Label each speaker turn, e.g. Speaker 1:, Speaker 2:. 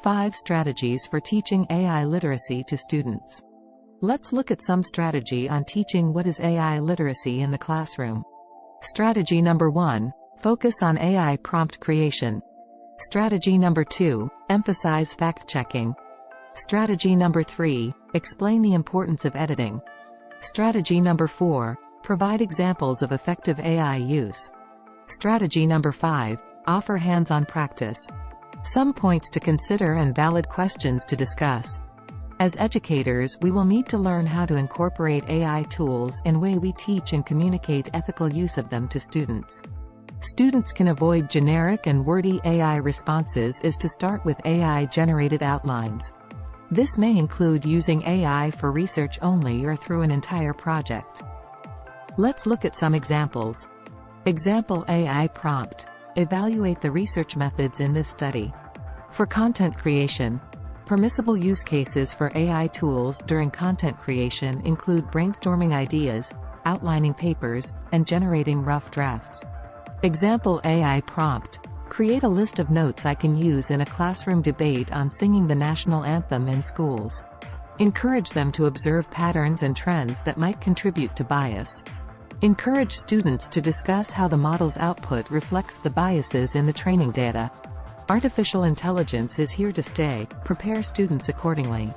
Speaker 1: 5 strategies for teaching AI literacy to students. Let's look at some strategy on teaching what is AI literacy in the classroom. Strategy number 1, focus on AI prompt creation. Strategy number 2, emphasize fact-checking. Strategy number 3, explain the importance of editing. Strategy number 4, provide examples of effective AI use. Strategy number 5, offer hands-on practice. Some points to consider and valid questions to discuss. As educators, we will need to learn how to incorporate AI tools in the way we teach and communicate ethical use of them to students. Students can avoid generic and wordy AI responses is to start with AI-generated outlines. This may include using AI for research only or through an entire project. Let's look at some examples. Example AI prompt. Evaluate the research methods in this study. For content creation, permissible use cases for AI tools during content creation include brainstorming ideas, outlining papers, and generating rough drafts. Example AI prompt. Create a list of notes I can use in a classroom debate on singing the national anthem in schools. Encourage them to observe patterns and trends that might contribute to bias. Encourage students to discuss how the model's output reflects the biases in the training data. Artificial intelligence is here to stay, prepare students accordingly.